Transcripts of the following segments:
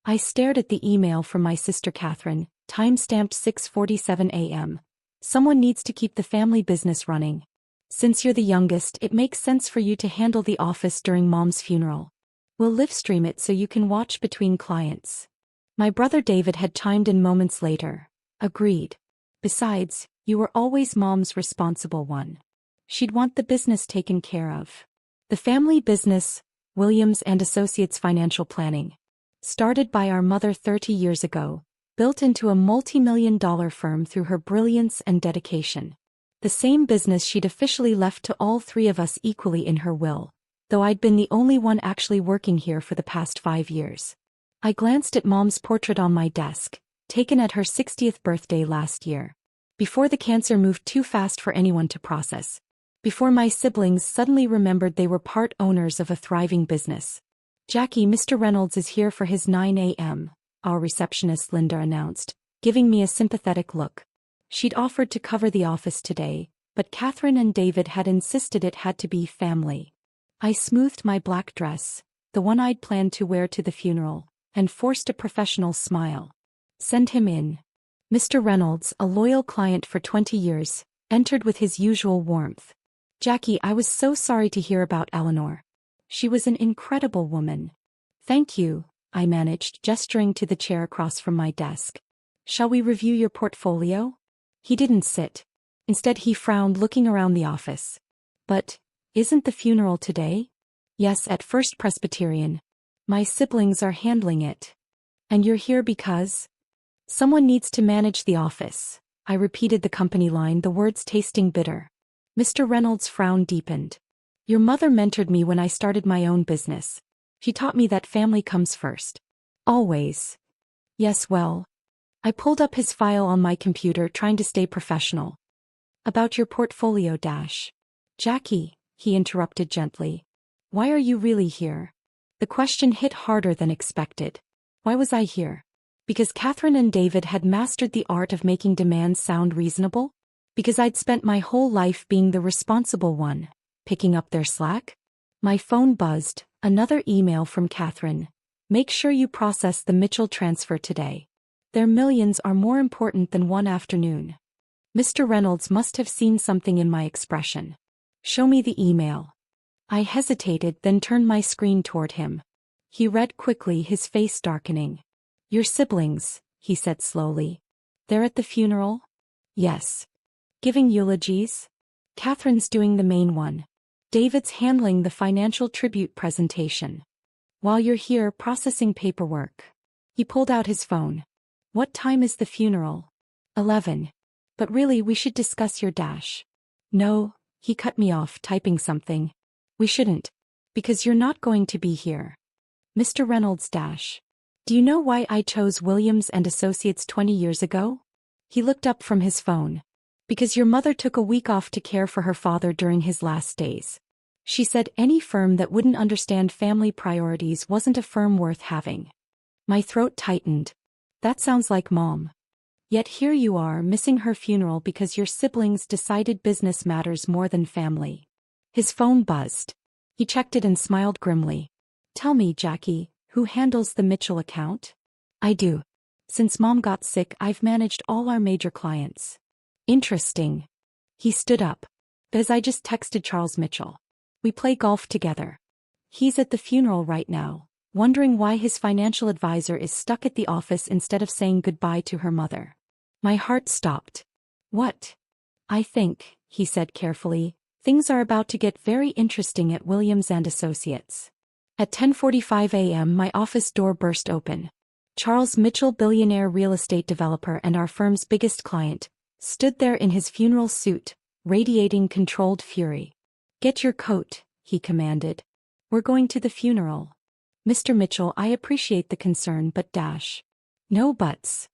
I stared at the email from my sister Catherine, timestamped 6:47 a.m. Someone needs to keep the family business running. Since you're the youngest, it makes sense for you to handle the office during Mom's funeral. We'll live stream it so you can watch between clients. My brother David had chimed in moments later. Agreed. Besides, you were always Mom's responsible one. She'd want the business taken care of. The family business, Williams and Associates Financial Planning, started by our mother 30 years ago, built into a multi-million-dollar firm through her brilliance and dedication. The same business she'd officially left to all three of us equally in her will, though I'd been the only one actually working here for the past 5 years. I glanced at Mom's portrait on my desk, taken at her 60th birthday last year. Before the cancer moved too fast for anyone to process. Before my siblings suddenly remembered they were part owners of a thriving business. Jackie, Mr. Reynolds is here for his 9 a.m., our receptionist Linda announced, giving me a sympathetic look. She'd offered to cover the office today, but Catherine and David had insisted it had to be family. I smoothed my black dress, the one I'd planned to wear to the funeral, and forced a professional smile. Send him in. Mr. Reynolds, a loyal client for 20 years, entered with his usual warmth. Jackie, I was so sorry to hear about Eleanor. She was an incredible woman. Thank you, I managed, gesturing to the chair across from my desk. Shall we review your portfolio? He didn't sit. Instead he frowned, looking around the office. But, isn't the funeral today? Yes, at First Presbyterian. My siblings are handling it. And you're here because? Someone needs to manage the office. I repeated the company line, the words tasting bitter. Mr. Reynolds' frown deepened. Your mother mentored me when I started my own business. She taught me that family comes first. Always. Yes, well. I pulled up his file on my computer, trying to stay professional. About your portfolio dash. Jackie, he interrupted gently. Why are you really here? The question hit harder than expected. Why was I here? Because Catherine and David had mastered the art of making demands sound reasonable? Because I'd spent my whole life being the responsible one, picking up their slack? My phone buzzed, another email from Catherine. Make sure you process the Mitchell transfer today. Their millions are more important than one afternoon. Mr. Reynolds must have seen something in my expression. Show me the email. I hesitated, then turned my screen toward him. He read quickly, his face darkening. Your siblings, he said slowly. They're at the funeral? Yes. Giving eulogies? Catherine's doing the main one. David's handling the financial tribute presentation. While you're here processing paperwork. He pulled out his phone. What time is the funeral? 11. But really, we should discuss your dash. No, he cut me off, typing something. We shouldn't. Because you're not going to be here. Mr. Reynolds dash. Do you know why I chose Williams and Associates 20 years ago? He looked up from his phone. Because your mother took a week off to care for her father during his last days. She said any firm that wouldn't understand family priorities wasn't a firm worth having. My throat tightened. That sounds like Mom. Yet here you are, missing her funeral because your siblings decided business matters more than family. His phone buzzed. He checked it and smiled grimly. Tell me, Jackie, who handles the Mitchell account? I do. Since Mom got sick, I've managed all our major clients. Interesting. He stood up. Because I just texted Charles Mitchell. We play golf together. He's at the funeral right now, wondering why his financial advisor is stuck at the office instead of saying goodbye to her mother. My heart stopped. What? I think, he said carefully, things are about to get very interesting at Williams and Associates. At 10:45 a.m. my office door burst open. Charles Mitchell, billionaire real estate developer and our firm's biggest client, stood there in his funeral suit, radiating controlled fury. Get your coat, he commanded. We're going to the funeral. Mr. Mitchell, I appreciate the concern, but dash. No buts.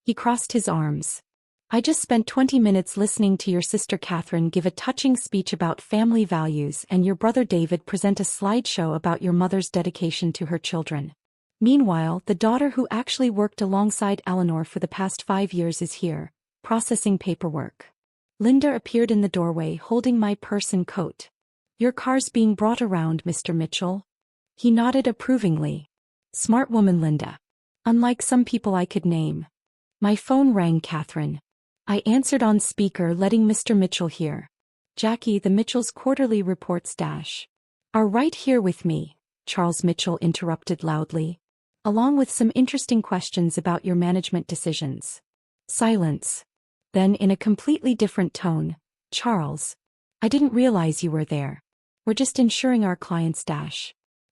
He crossed his arms. I just spent 20 minutes listening to your sister Catherine give a touching speech about family values and your brother David present a slideshow about your mother's dedication to her children. Meanwhile, the daughter who actually worked alongside Eleanor for the past 5 years is here, processing paperwork. Linda appeared in the doorway holding my purse and coat. Your car's being brought around, Mr. Mitchell. He nodded approvingly. Smart woman, Linda. Unlike some people I could name. My phone rang, Catherine. I answered on speaker, letting Mr. Mitchell hear. Jackie, the Mitchells' quarterly reports are right here with me, Charles Mitchell interrupted loudly. Along with some interesting questions about your management decisions. Silence. Then in a completely different tone, Charles. I didn't realize you were there. We're just ensuring our clients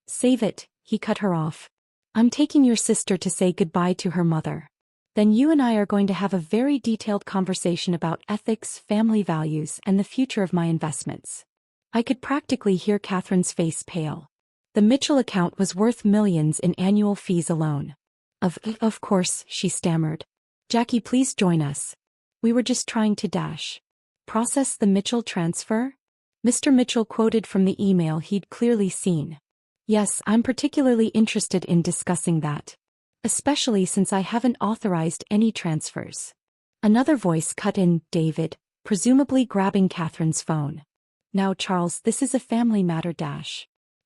Save it, he cut her off. I'm taking your sister to say goodbye to her mother. Then you and I are going to have a very detailed conversation about ethics, family values, and the future of my investments. I could practically hear Catherine's face pale. The Mitchell account was worth millions in annual fees alone. Of course, she stammered. Jackie, please join us. We were just trying to process the Mitchell transfer? Mr. Mitchell quoted from the email he'd clearly seen. Yes, I'm particularly interested in discussing that. Especially since I haven't authorized any transfers. Another voice cut in, David, presumably grabbing Catherine's phone. Now Charles, this is a family matter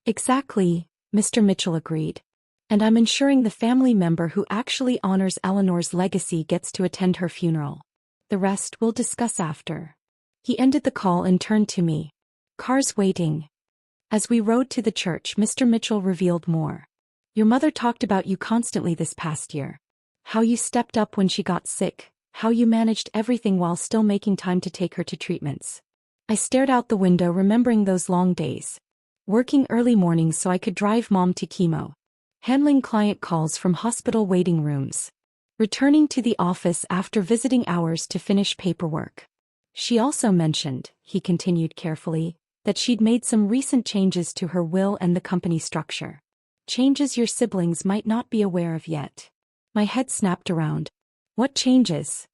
Exactly, Mr. Mitchell agreed. And I'm ensuring the family member who actually honors Eleanor's legacy gets to attend her funeral. The rest we'll discuss after. He ended the call and turned to me. Cars waiting. As we rode to the church, Mr. Mitchell revealed more. Your mother talked about you constantly this past year. How you stepped up when she got sick, how you managed everything while still making time to take her to treatments. I stared out the window, remembering those long days. Working early mornings so I could drive Mom to chemo. Handling client calls from hospital waiting rooms. Returning to the office after visiting hours to finish paperwork. She also mentioned, he continued carefully, that she'd made some recent changes to her will and the company structure. Changes your siblings might not be aware of yet. My head snapped around. What changes?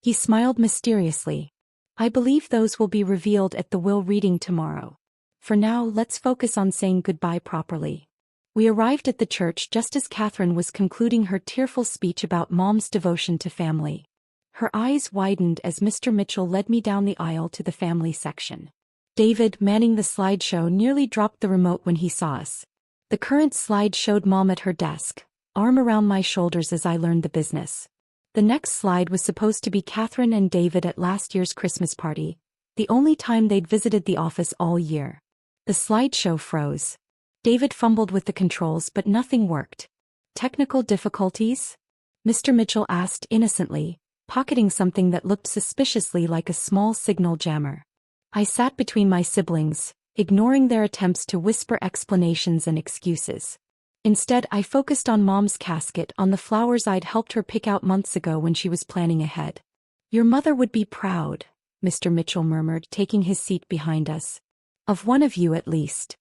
He smiled mysteriously. I believe those will be revealed at the will reading tomorrow. For now, let's focus on saying goodbye properly. We arrived at the church just as Catherine was concluding her tearful speech about Mom's devotion to family. Her eyes widened as Mr. Mitchell led me down the aisle to the family section. David, manning the slideshow, nearly dropped the remote when he saw us. The current slide showed Mom at her desk, arm around my shoulders as I learned the business. The next slide was supposed to be Catherine and David at last year's Christmas party, the only time they'd visited the office all year. The slideshow froze. David fumbled with the controls but nothing worked. Technical difficulties? Mr. Mitchell asked innocently, pocketing something that looked suspiciously like a small signal jammer. I sat between my siblings, ignoring their attempts to whisper explanations and excuses. Instead, I focused on Mom's casket, on the flowers I'd helped her pick out months ago when she was planning ahead. Your mother would be proud, Mr. Mitchell murmured, taking his seat behind us. Of one of you at least.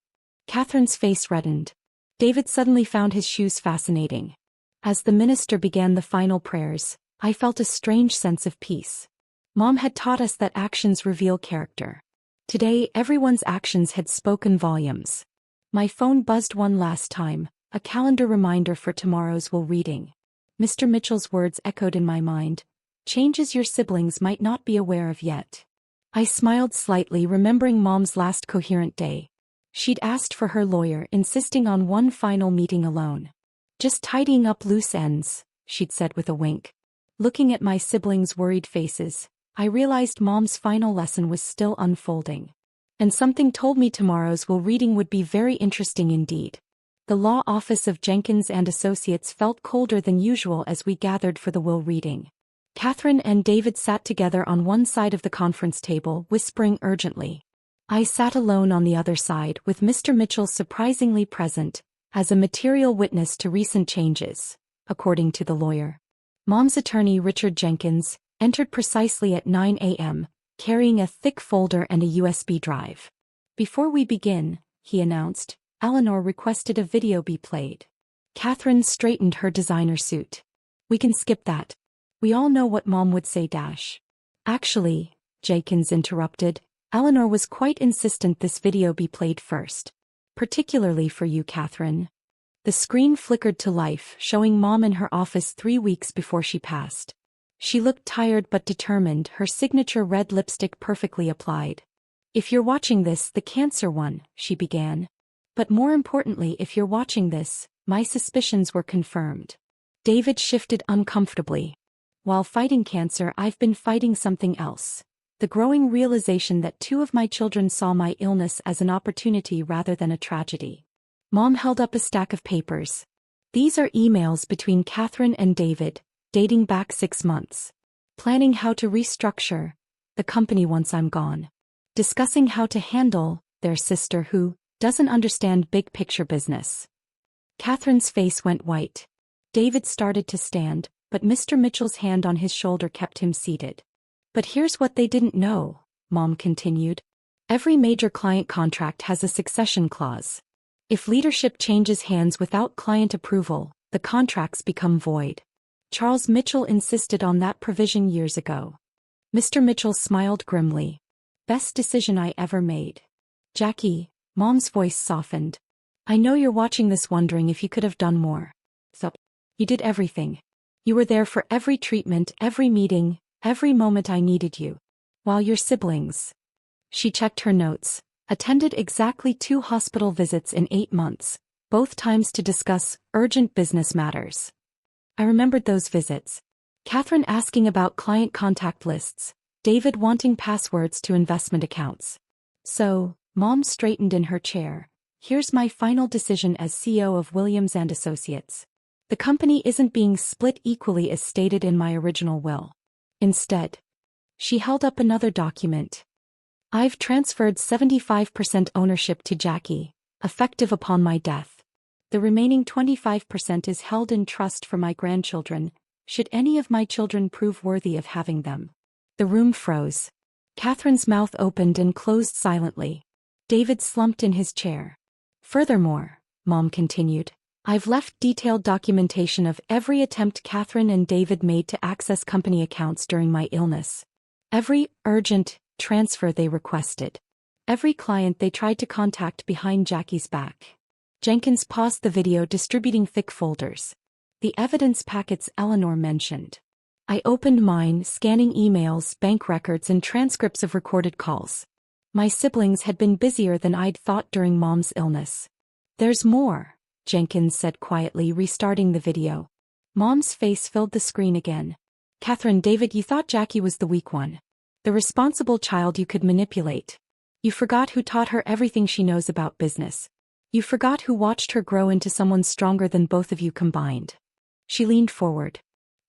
Catherine's face reddened. David suddenly found his shoes fascinating. As the minister began the final prayers, I felt a strange sense of peace. Mom had taught us that actions reveal character. Today, everyone's actions had spoken volumes. My phone buzzed one last time, a calendar reminder for tomorrow's will reading. Mr. Mitchell's words echoed in my mind. Changes your siblings might not be aware of yet. I smiled slightly, remembering Mom's last coherent day. She'd asked for her lawyer, insisting on one final meeting alone. Just tidying up loose ends, she'd said with a wink. Looking at my siblings' worried faces, I realized Mom's final lesson was still unfolding. And something told me tomorrow's will reading would be very interesting indeed. The law office of Jenkins and Associates felt colder than usual as we gathered for the will reading. Catherine and David sat together on one side of the conference table, whispering urgently. I sat alone on the other side, with Mr. Mitchell surprisingly present, as a material witness to recent changes, according to the lawyer. Mom's attorney, Richard Jenkins, entered precisely at 9 a.m., carrying a thick folder and a USB drive. Before we begin, he announced, Eleanor requested a video be played. Catherine straightened her designer suit. We can skip that. We all know what Mom would say. Actually, Jenkins interrupted, Eleanor was quite insistent this video be played first. Particularly for you, Catherine. The screen flickered to life, showing Mom in her office 3 weeks before she passed. She looked tired but determined, her signature red lipstick perfectly applied. If you're watching this, the cancer one, she began. But more importantly, if you're watching this, my suspicions were confirmed. David shifted uncomfortably. While fighting cancer, I've been fighting something else. The growing realization that two of my children saw my illness as an opportunity rather than a tragedy. Mom held up a stack of papers. These are emails between Catherine and David, dating back 6 months. Planning how to restructure the company once I'm gone. Discussing how to handle their sister who doesn't understand big picture business. Catherine's face went white. David started to stand, but Mr. Mitchell's hand on his shoulder kept him seated. But here's what they didn't know, Mom continued. Every major client contract has a succession clause. If leadership changes hands without client approval, the contracts become void. Charles Mitchell insisted on that provision years ago. Mr. Mitchell smiled grimly. Best decision I ever made. Jackie, Mom's voice softened. I know you're watching this wondering if you could have done more. So, you did everything. You were there for every treatment, every meeting, every moment I needed you. While your siblings. She checked her notes. Attended exactly 2 hospital visits in 8 months, both times to discuss urgent business matters. I remembered those visits. Catherine asking about client contact lists, David wanting passwords to investment accounts. So, Mom straightened in her chair. Here's my final decision as CEO of Williams & Associates. The company isn't being split equally as stated in my original will. Instead, she held up another document. I've transferred 75% ownership to Jackie, effective upon my death. The remaining 25% is held in trust for my grandchildren, should any of my children prove worthy of having them. The room froze. Catherine's mouth opened and closed silently. David slumped in his chair. Furthermore, Mom continued, I've left detailed documentation of every attempt Catherine and David made to access company accounts during my illness. Every urgent transfer they requested. Every client they tried to contact behind Jackie's back. Jenkins paused the video, distributing thick folders. The evidence packets Eleanor mentioned. I opened mine, scanning emails, bank records and transcripts of recorded calls. My siblings had been busier than I'd thought during Mom's illness. There's more, Jenkins said quietly, restarting the video. Mom's face filled the screen again. Catherine, David, you thought Jackie was the weak one. The responsible child you could manipulate. You forgot who taught her everything she knows about business. You forgot who watched her grow into someone stronger than both of you combined. She leaned forward.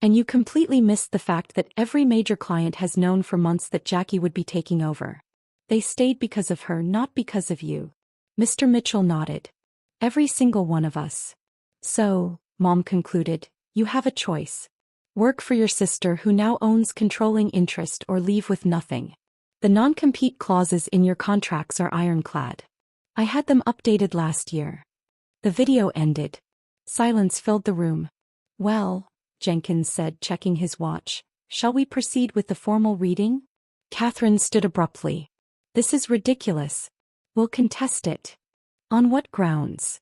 And you completely missed the fact that every major client has known for months that Jackie would be taking over. They stayed because of her, not because of you. Mr. Mitchell nodded. Every single one of us. So, Mom concluded, you have a choice. Work for your sister who now owns controlling interest or leave with nothing. The non-compete clauses in your contracts are ironclad. I had them updated last year. The video ended. Silence filled the room. Well, Jenkins said, checking his watch, shall we proceed with the formal reading? Catherine stood abruptly. This is ridiculous. We'll contest it. On what grounds?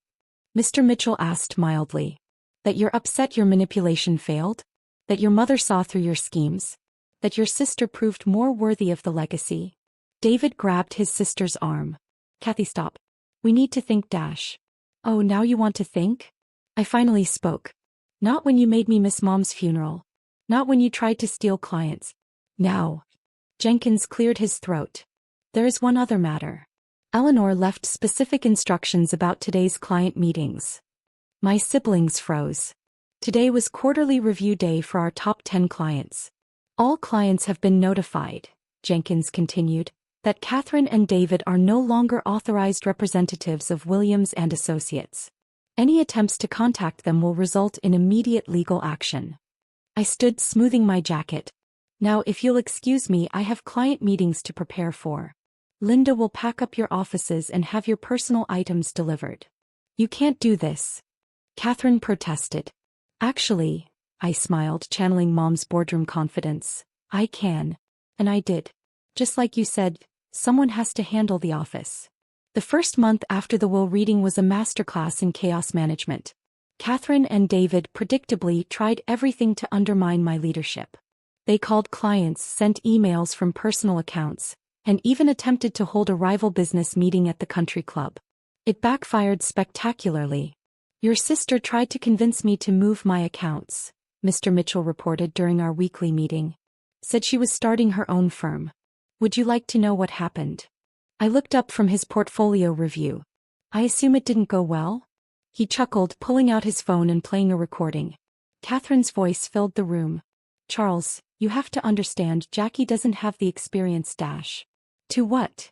Mr. Mitchell asked mildly. That you're upset your manipulation failed? That your mother saw through your schemes? That your sister proved more worthy of the legacy? David grabbed his sister's arm. Kathy, stop. We need to think. Oh, now you want to think? I finally spoke. Not when you made me miss Mom's funeral. Not when you tried to steal clients. Now. Jenkins cleared his throat. There is one other matter. Eleanor left specific instructions about today's client meetings. My siblings froze. Today was quarterly review day for our top 10 clients. All clients have been notified, Jenkins continued, that Catherine and David are no longer authorized representatives of Williams & Associates. Any attempts to contact them will result in immediate legal action. I stood, smoothing my jacket. Now, if you'll excuse me, I have client meetings to prepare for. Linda will pack up your offices and have your personal items delivered. You can't do this. Catherine protested. Actually, I smiled, channeling Mom's boardroom confidence. I can. And I did. Just like you said, someone has to handle the office. The first month after the will reading was a masterclass in chaos management. Catherine and David predictably tried everything to undermine my leadership. They called clients, sent emails from personal accounts, and even attempted to hold a rival business meeting at the country club. It backfired spectacularly. Your sister tried to convince me to move my accounts, Mr. Mitchell reported during our weekly meeting. Said she was starting her own firm. Would you like to know what happened? I looked up from his portfolio review. I assume it didn't go well? He chuckled, pulling out his phone and playing a recording. Catherine's voice filled the room. Charles, you have to understand Jackie doesn't have the experience dash. To what?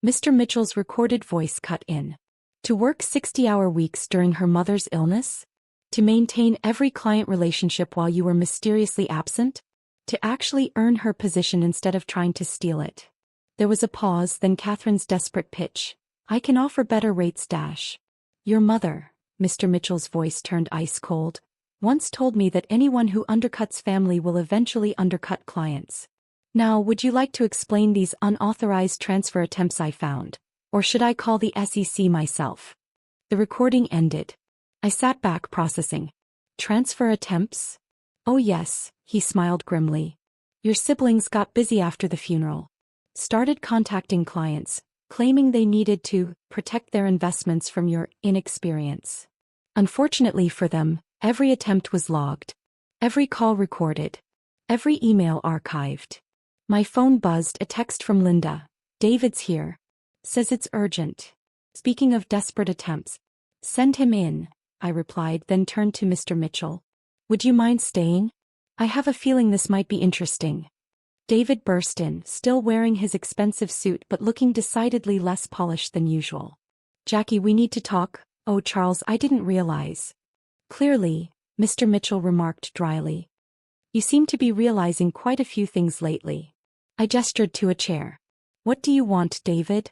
Mr. Mitchell's recorded voice cut in. To work 60-hour weeks during her mother's illness? To maintain every client relationship while you were mysteriously absent? To actually earn her position instead of trying to steal it. There was a pause, then Catherine's desperate pitch. I can offer better rates dash. Your mother, Mr. Mitchell's voice turned ice cold, once told me that anyone who undercuts family will eventually undercut clients. Now, would you like to explain these unauthorized transfer attempts I found? Or should I call the SEC myself? The recording ended. I sat back processing. Transfer attempts? Oh yes, he smiled grimly. Your siblings got busy after the funeral. Started contacting clients, claiming they needed to protect their investments from your inexperience. Unfortunately for them, every attempt was logged. Every call recorded. Every email archived. My phone buzzed, a text from Linda. David's here. Says it's urgent. Speaking of desperate attempts. Send him in, I replied, then turned to Mr. Mitchell. Would you mind staying? I have a feeling this might be interesting. David burst in, still wearing his expensive suit but looking decidedly less polished than usual. Jackie, we need to talk. Oh, Charles, I didn't realize. Clearly, Mr. Mitchell remarked dryly. You seem to be realizing quite a few things lately. I gestured to a chair. What do you want, David?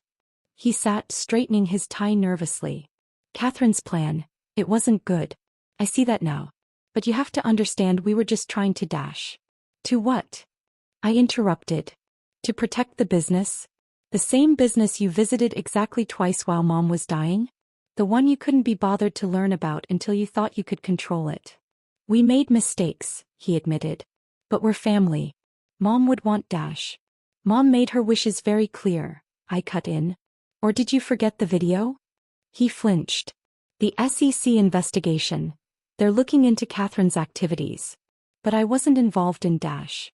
He sat, straightening his tie nervously. Catherine's plan, it wasn't good. I see that now. But you have to understand we were just trying to dash. To what? I interrupted. To protect the business? The same business you visited exactly twice while Mom was dying? The one you couldn't be bothered to learn about until you thought you could control it. We made mistakes, he admitted. But we're family. Mom would want dash. Mom made her wishes very clear, I cut in. Or did you forget the video? He flinched. The SEC investigation. They're looking into Catherine's activities. But I wasn't involved in dash.